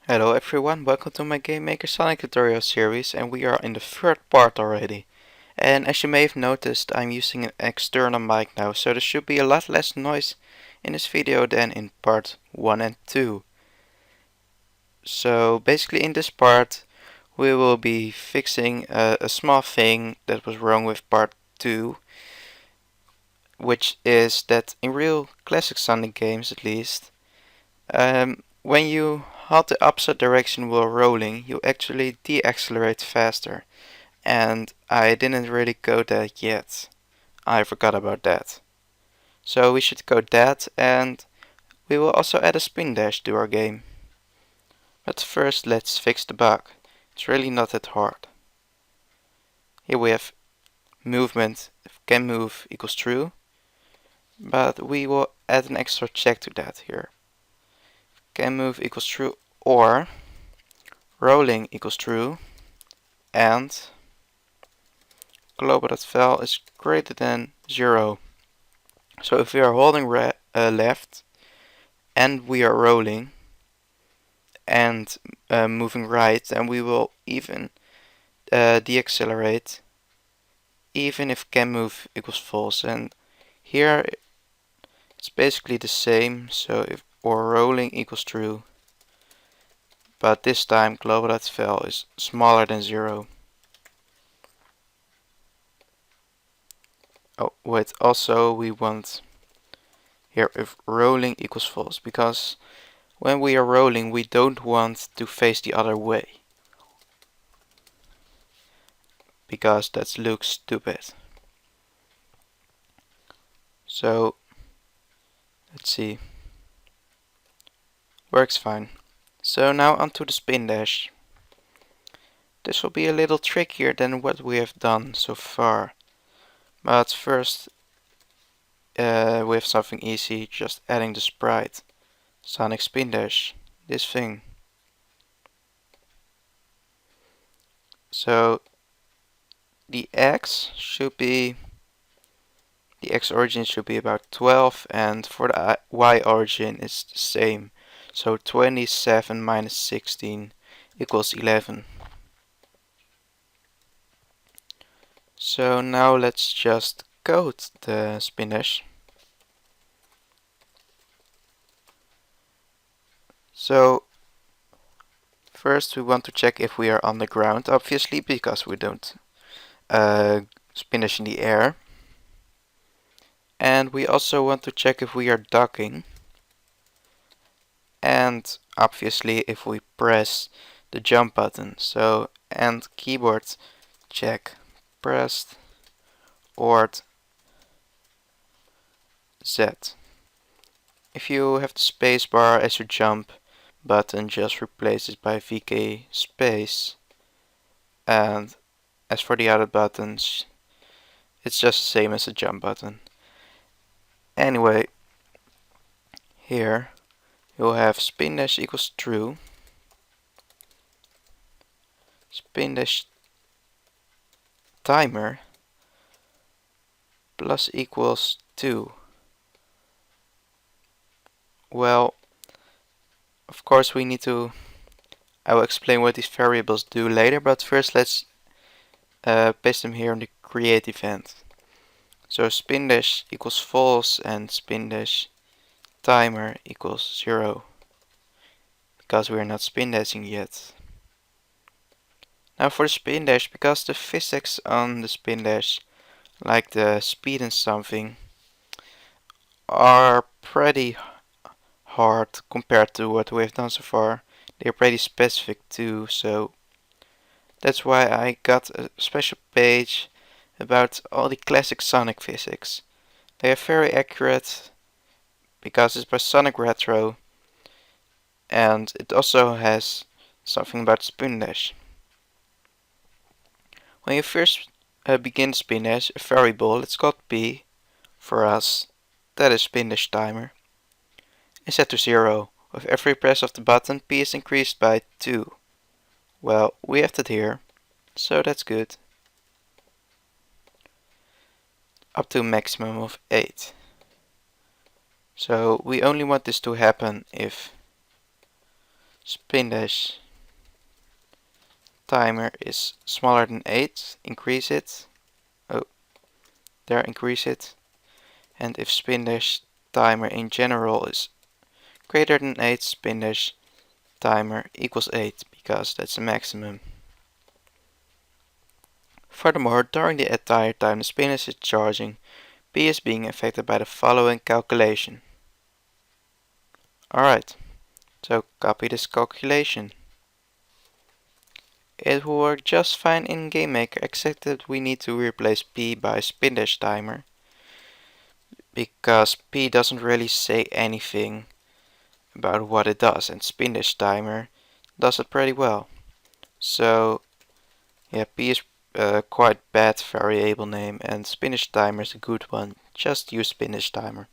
Hello everyone, welcome to my Game Maker Sonic tutorial series, and we are in the third part already. And as you may have noticed, I'm using an external mic now, so there should be a lot less noise in this video than in part 1 and 2. So basically in this part we will be fixing a small thing that was wrong with part 2, which is that in real classic Sonic games at least, when you hold the opposite direction while rolling, you actually deaccelerate faster. And I didn't really code that yet. I forgot about that. So we should code that, and we will also add a spin dash to our game. But first let's fix the bug. It's really not that hard. Here we have movement if can move equals true, but we will add an extra check to that here. Can move equals true or rolling equals true and global.val is greater than 0. So if we are holding left and we are rolling and moving right, then we will even deaccelerate even if can move equals false. And here it's basically the same, so if or rolling equals true, but this time global.val is smaller than 0. Oh wait, also we want here if rolling equals false, because when we are rolling we don't want to face the other way, because that looks stupid. So let's see, works fine. So now onto the spin dash. This will be a little trickier than what we have done so far, but first we have something easy, just adding the sprite Sonic Spindash, this thing. So the x origin should be about 12, and for the y origin it's the same. So 27 minus 16 equals 11. So now let's just code the Spindash. So first we want to check if we are on the ground, obviously, because we don't Spindash in the air. And we also want to check if we are docking. And obviously if we press the jump button. So and keyboard check pressed or Z. If you have the spacebar as your jump button, just replace it by VK space. And as for the other buttons, it's just the same as the jump button. Anyway, here you'll have spin dash equals true, spin dash timer plus equals 2. Well, of course we need to, I will explain what these variables do later, but first let's paste them here in the create event. So spin dash equals false and spin dash timer equals 0, because we are not spin dashing yet. Now for the spin dash, because the physics on the spin dash, like the speed and something, are pretty hard compared to what we have done so far. They're pretty specific too, so that's why I got a special page about all the classic Sonic physics. They are very accurate because it's by Sonic Retro, and it also has something about spin dash. When you first begin spin dash, a variable, let's call it P for us, that is spin dash timer, is set to 0. With every press of the button, P is increased by 2. Well, we have that here, so that's good. Up to a maximum of 8. So we only want this to happen if Spindash timer is smaller than 8, increase it. Oh, there, increase it. And if Spindash timer in general is greater than 8, Spindash timer equals 8, because that's the maximum. Furthermore, during the entire time the Spindash is charging, P is being affected by the following calculation. Alright, so copy this calculation. It will work just fine in GameMaker, except that we need to replace P by Spindash timer, because P doesn't really say anything about what it does, and Spindash timer does it pretty well. So yeah, P is quite bad variable name, and Spindash timer is a good one. Just use Spindash timer.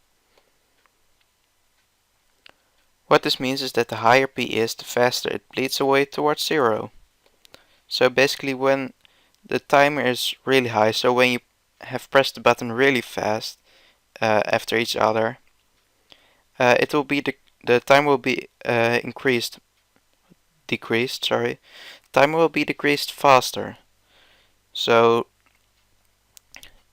What this means is that the higher P is, the faster it bleeds away towards 0. So basically when the timer is really high, so when you have pressed the button really fast after each other, it will be the time will be decreased, sorry. Time will be decreased faster. So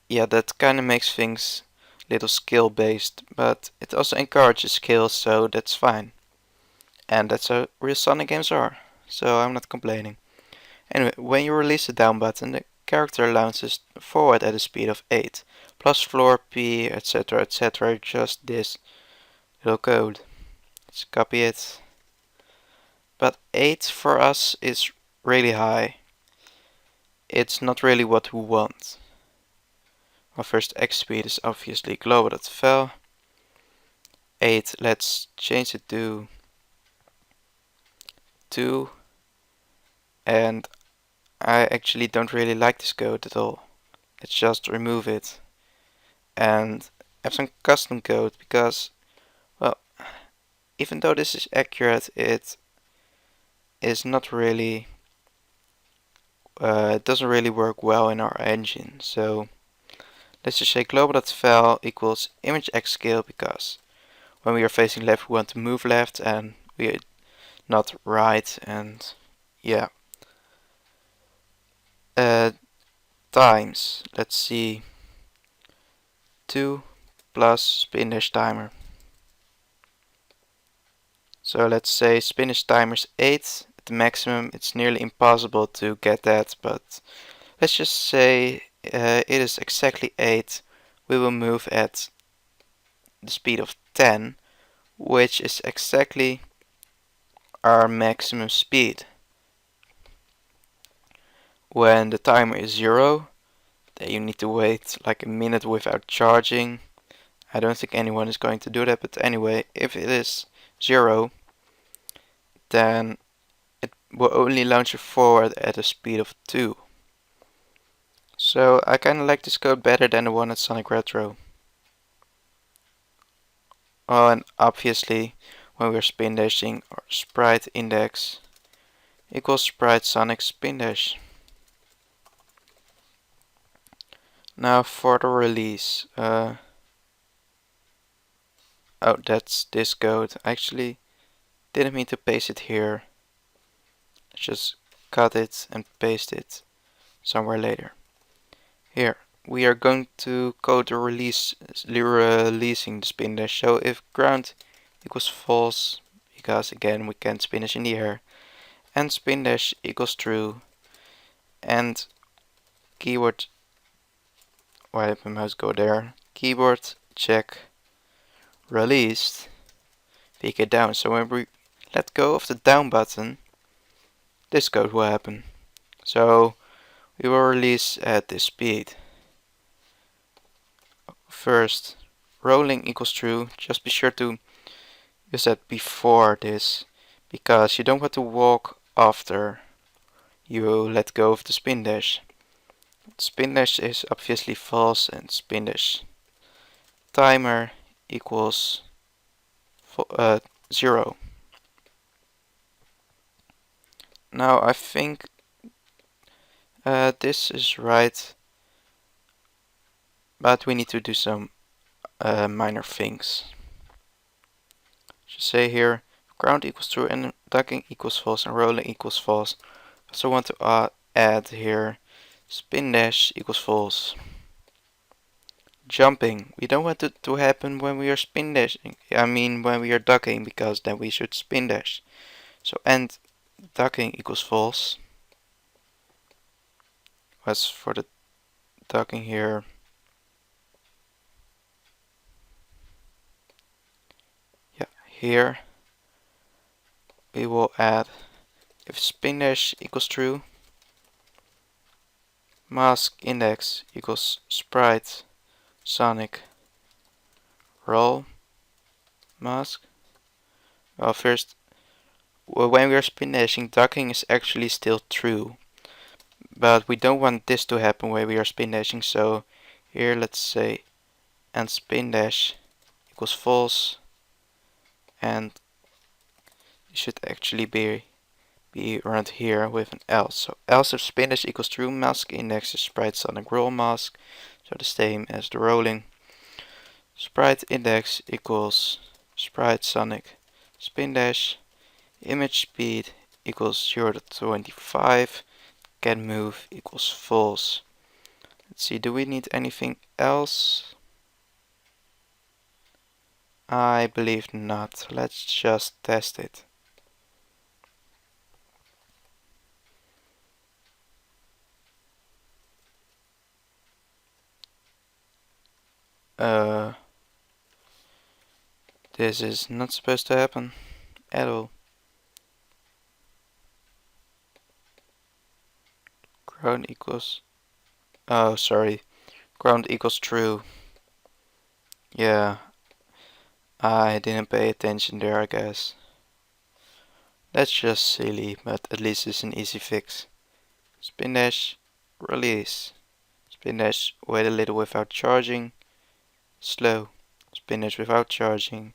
yeah, that kind of makes things a little skill based, but it also encourages skills, so that's fine. And that's how real Sonic games are, so I'm not complaining. Anyway, when you release the down button, the character launches forward at a speed of 8, plus floor P, etc, etc, just this little code. Let's copy it. But 8 for us is really high. It's not really what we want. Our first X speed is obviously global.val. 8, let's change it to 2. And I actually don't really like this code at all. Let's just remove it and have some custom code, because, well, even though this is accurate, it is not really, it doesn't really work well in our engine. So let's just say global.val equals image x scale, because when we are facing left we want to move left and we are not right, and yeah. Times, let's see, 2 plus Spindash timer. So let's say Spindash timer is 8 at the maximum. It's nearly impossible to get that, but let's just say it is exactly 8. We will move at the speed of 10, which is exactly our maximum speed. When the timer is 0, then you need to wait like a minute without charging. I don't think anyone is going to do that, but anyway, if it is 0, then it will only launch you forward at a speed of 2. So I kinda like this code better than the one at Sonic Retro. Oh, and obviously when we're spin dashing, our sprite index equals sprite Sonic spin dash. Now for the release. Oh, that's this code. I actually didn't mean to paste it here. Let's just cut it and paste it somewhere later. Here, we are going to code the releasing the spin dash. So if ground equals false, because again we can't spin dash in the air, and spin dash equals true, and keyword, why did my mouse go there? Keyboard check released, VK down. So when we let go of the down button, this code will happen. So we will release at this speed. First, rolling equals true. Just be sure to use that before this, because you don't want to walk after you let go of the spin dash. Spin dash is obviously false, and spin dash timer equals 0. Now I think this is right, but we need to do some minor things. Just say here ground equals true, and ducking equals false and rolling equals false. I also want to add here spin dash equals false. Jumping. We don't want it to happen when we are spin dashing. I mean when we are ducking, because then we should spin dash. So and ducking equals false. As for the ducking here, here we will add if spin dash equals true, mask index equals sprite sonic roll mask. Well, first, when we are spin dashing, ducking is actually still true, but we don't want this to happen when we are spin dashing. So here let's say and spin dash equals false, and it should actually be around here with an else. So else if spin dash equals true, mask index is sprite sonic roll mask, so the same as the rolling. Sprite index equals sprite sonic spin dash, image speed equals 0 to 25, get move equals false. Let's see, do we need anything else? I believe not. Let's just test it. This is not supposed to happen at all. Ground equals, oh sorry, ground equals true. Yeah, I didn't pay attention there, I guess. That's just silly, but at least it's an easy fix. Spin dash, release. Spin dash, wait a little without charging, slow. Spin dash without charging,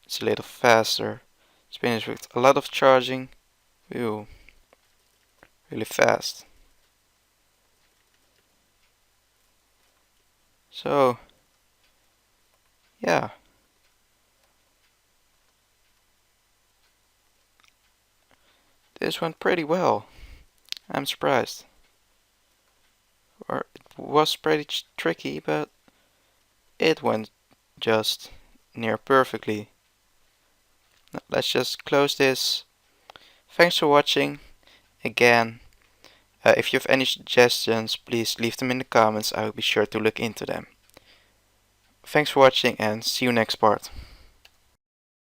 it's a little faster. Spin dash with a lot of charging, ew, really fast. So, yeah. This went pretty well. I'm surprised. Or it was pretty tricky, but it went just near perfectly. Now, let's just close this. Thanks for watching. Again, if you have any suggestions, please leave them in the comments. I will be sure to look into them. Thanks for watching and see you next part.